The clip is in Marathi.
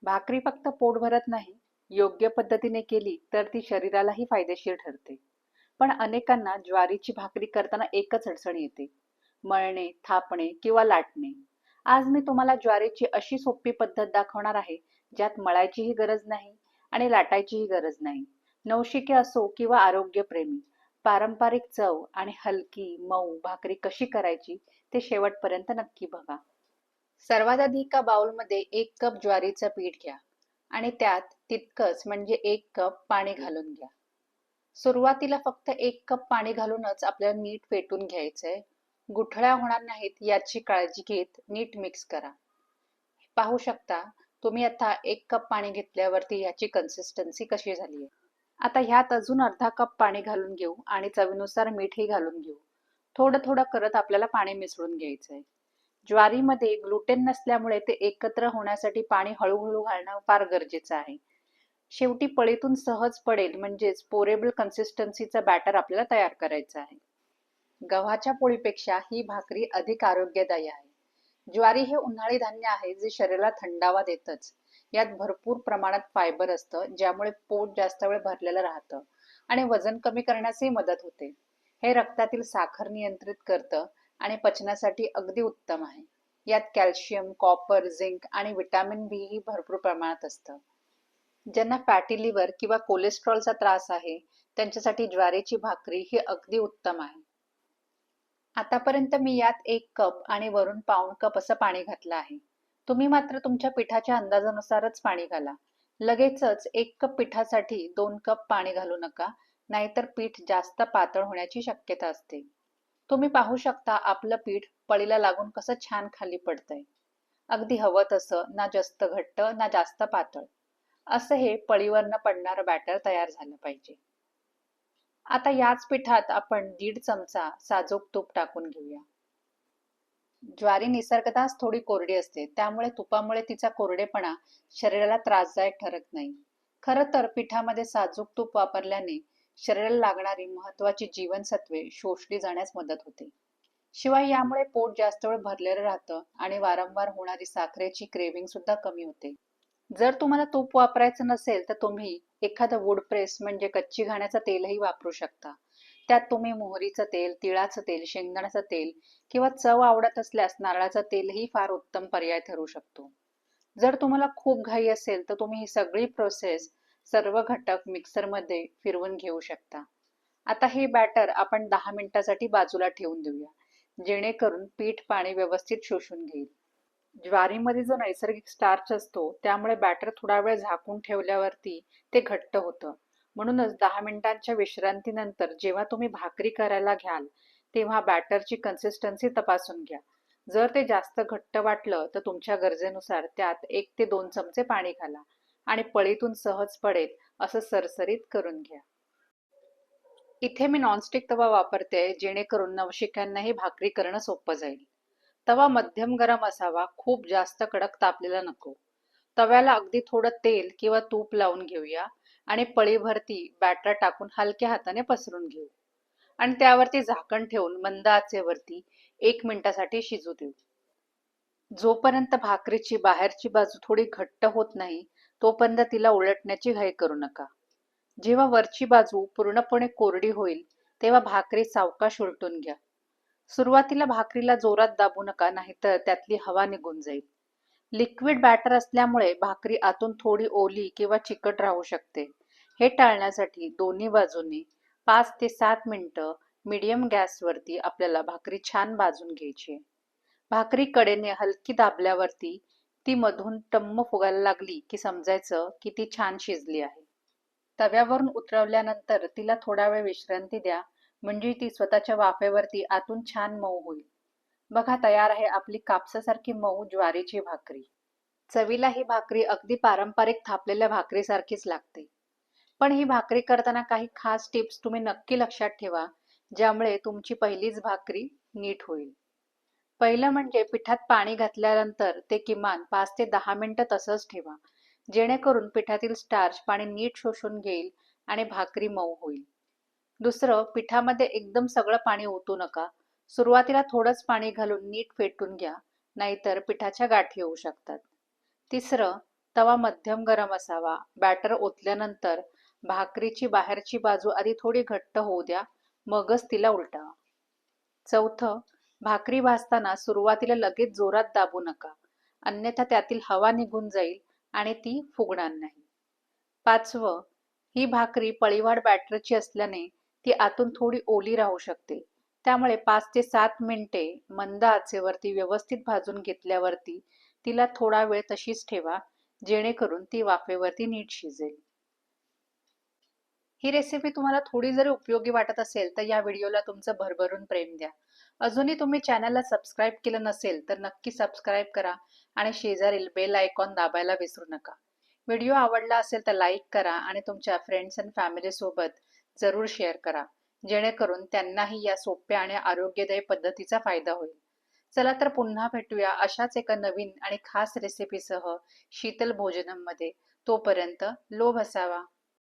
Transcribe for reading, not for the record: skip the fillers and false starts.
भाकरी फक्त पोट भरत नाही, योग्य पद्धतीने केली तर ती शरीरालाही फायदेशीर ठरते. पण अनेकांना ज्वारीची भाकरी करताना एकच अडचण येते, मळणे, थापणे किंवा लाटणे. आज मी तुम्हाला ज्वारीची अशी सोपी पद्धत दाखवणार आहे, ज्यात मळायचीही गरज नाही आणि लाटायचीही गरज नाही. नवशिके असो किंवा आरोग्यप्रेमी, पारंपरिक चव आणि हलकी, मऊ भाकरी कशी करायची ते शेवटपर्यंत नक्की बघा. सर्वात आधी एका बाउलमध्ये 1 कप ज्वारीचं पीठ घ्या आणि त्यात तितकंच म्हणजे 1 कप पाणी घालून घ्या. सुरुवातीला फक्त 1 कप पाणी घालूनच आपल्याला नीट फेटून घ्यायचंय. गुठळ्या होणार नाहीत याची काळजी घेत नीट मिक्स करा. पाहू शकता तुम्ही आता 1 कप पाणी घेतल्यावरती याची कन्सिस्टन्सी कशी झाली आहे. आता ह्यात अजून अर्धा कप पाणी घालून घेऊ आणि चवीनुसार मीठही घालून घेऊ. थोडं थोडं करत आपल्याला पाणी मिसळून घ्यायचंय. ज्वारीमध्ये ग्लुटेन नसल्यामुळे ते एकत्र होण्यासाठी पाणी हळूहळू घालणं फार गरजेचं आहे. शेवटी पळीतून सहज पडेल म्हणजेच पोरेबल कन्सिस्टन्सीचा बॅटर आपल्याला तयार करायचा आहे. गव्हाच्या पोळीपेक्षा ही भाकरी अधिक आरोग्यदायी आहे. ज्वारी हे उन्हाळी धान्य आहे जे शरीराला थंडावा देतच. यात भरपूर प्रमाणात फायबर असतं, ज्यामुळे पोट जास्त वेळ भरलेलं राहतं आणि वजन कमी करण्यासही मदत होते. हे रक्तातील साखर नियंत्रित करतं आणि पचनासाठी अगदी उत्तम आहे. यात कॅल्शियम, कॉपर, झिंक आणि व्हिटॅमिन बी ही भरपूर प्रमाणात असतं. ज्यांना फॅटी लिव्हर किंवा कोलेस्ट्रॉलचा त्रास आहे, त्यांच्यासाठी ज्वारीची भाकरी ही अगदी उत्तम आहे. आतापर्यंत मी यात 1 कप आणि वरून पाऊण कप असं पाणी घातलं आहे. तुम्ही मात्र तुमच्या पिठाच्या अंदाजानुसारच पाणी घाला. लगेचच 1 कप पिठासाठी 2 कप पाणी घालू नका, नाहीतर पीठ जास्त पातळ होण्याची शक्यता असते. तुम्ही पाहू शकता आपलं पीठ पळीला लागून कसं छान खाली पडतंय. अगदी हवं तसं, ना जास्त घट्ट ना जास्त पातळ. असं हे पळीवरनं पडणारं बॅटर तयार झालं पाहिजे. आता याच पिठात आपण 1.5 चमचा साजूक तूप टाकून घेऊया. ज्वारी निसर्गतःच थोडी कोरडी असते, त्यामुळे तुपामुळे तिचा कोरडेपणा शरीराला त्रासदायक ठरत नाही. खरं तर पिठामध्ये साजूक तूप वापरल्याने शरीराला लागणारी महत्वाची जीवनसत्वे शोषली जाण्यास मदत होते. शिवाय यामुळे पोट जास्त वेळ भरलेलं राहतं आणि वारंवार होणारी साखरेची क्रेव्हिंग सुद्धा कमी होते. जर तुम्हाला तूप वापरायचं नसेल तर तुम्ही एखादं वूड प्रेस म्हणजे कच्ची घाण्याचं तेलही वापरू शकता. त्यात तुम्ही मोहरीचं तेल, तिळाचं तेल, शेंगदाण्याचं तेल किंवा चव आवडत असल्यास नारळाचं तेलही फार उत्तम पर्याय ठरू शकतो. जर तुम्हाला खूप घाई असेल तर तुम्ही ही सगळी प्रोसेस सर्व घटक मिक्सरमध्ये फिरवून घेऊ शकता. आता हे बॅटर आपण 10 मिनिटासाठी बाजूला ठेवून देऊया, जेणेकरून पीठ पाणी व्यवस्थित शोषून घेईल. ज्वारीमध्ये जो नैसर्गिक स्टार्च असतो, त्यामुळे बॅटर थोडा वेळ झाकून ठेवल्यावरती ते घट्ट होतं. म्हणूनच 10 मिनिटांच्या विश्रांतीनंतर जेव्हा तुम्ही भाकरी करायला घ्याल, तेव्हा बॅटरची कन्सिस्टन्सी तपासून घ्या. जर ते जास्त घट्ट वाटलं तर तुमच्या गरजेनुसार त्यात 1 ते 2 चमचे पाणी घाला आणि पळीतून सहज पडेल असं सरसरीत करून घ्या. इथे मी नॉनस्टिक तवा वापरते, जेणेकरून नवशिक्यांनाही भाकरी करणं सोपं जाईल. तवा मध्यम गरम असावा, खूप जास्त कडक तापलेला नको. तव्याला अगदी थोडं तेल किंवा तूप लावून घेऊया आणि पळीभरती बॅटर टाकून हलक्या हाताने पसरून घेऊ आणि त्यावरती झाकण ठेवून मंद आचेवरती 1 मिनिटासाठी शिजू देऊ. जोपर्यंत भाकरीची बाहेरची बाजू थोडी घट्ट होत नाही, तोपर्यंत तिला उलटण्याची घाई करू नका. जेव्हा वरची बाजू पूर्णपणे कोरडी होईल, तेव्हा भाकरी सावकाश उलटून घ्या. सुरुवातीला भाकरीला जोरात दाबू नका, नाहीतर त्यातली हवा निघून जाईल. लिक्विड बॅटर असल्यामुळे भाकरी आतून थोडी ओली किंवा चिकट राहू शकते. हे टाळण्यासाठी दोन्ही बाजूंनी 5 ते 7 मिनिटं मीडियम गॅसवरती आपल्याला भाकरी छान भाजून घ्यायची आहे. भाकरी कडेने हलकी दाबल्यावरती ती मधून टम्म फुगायला लागली की समजायचं की ती छान शिजली आहे. तव्यावरून उतरवल्यानंतर तिला थोडा वेळ विश्रांती द्या, म्हणजे ती स्वतःच्या वाफेवरती आतून छान मऊ होईल. बघा तयार आहे आपली कापसासारखी मऊ ज्वारीची भाकरी. चवीला ही भाकरी अगदी पारंपरिक थापलेल्या भाकरीसारखीच लागते. पण ही भाकरी करताना काही खास टिप्स तुम्ही नक्की लक्षात ठेवा, ज्यामुळे तुमची पहिलीच भाकरी नीट होईल. पहिलं म्हणजे पिठात पाणी घातल्यानंतर ते किमान 5 ते 10 मिनिटं तसंच ठेवा, जेणेकरून पिठातील स्टार्च पाणी नीट शोषून घेईल आणि भाकरी मऊ होईल. दुसरं, पिठामध्ये एकदम सगळं पाणी ओतू नका. सुरुवातीला थोडंच पाणी घालून नीट फेटून घ्या, नाहीतर पिठाच्या गाठी होऊ शकतात. तिसरं, तवा मध्यम गरम असावा. बॅटर ओतल्यानंतर भाकरीची बाहेरची बाजू आधी थोडी घट्ट होऊ द्या, मगच तिला उलटावा. चौथं, भाकरी भाजताना सुरुवातीला लगेच जोरात दाबू नका, अन्यथा त्यातील हवा निघून जाईल आणि ती फुगणार नाही. पाचवं, ही भाकरी पळीवाड बॅटरची असल्याने ती आतून थोडी ओली राहू शकते. त्यामुळे 5 ते 7 मिनिटे मंद आचेवरती व्यवस्थित भाजून घेतल्यावरती तिला थोडा वेळ तशीच ठेवा, जेणेकरून ती वाफेवरती नीट शिजेल. ही रेसिपी तुम्हाला थोडी जरी उपयोगी वाटत असेल तर या व्हिडिओला तुमचं भरभरून प्रेम द्या. अजूनही तुम्ही चॅनलला सबस्क्राईब केलं नसेल तर नक्की सबस्क्राईब करा आणि शेजारील बेल आयकॉन दाबायला विसरू नका. व्हिडिओ आवडला असेल तर लाईक करा आणि तुमच्या फ्रेंड्स अँड फॅमिली सोबत जरूर शेअर करा, जेणेकरून त्यांनाही या सोप्या आणि आरोग्यदायी पद्धतीचा फायदा होईल. चला तर पुन्हा भेटूया अशाच एका नवीन आणि खास रेसिपीसह शीतल भोजनममध्ये. तोपर्यंत लोभ असावा.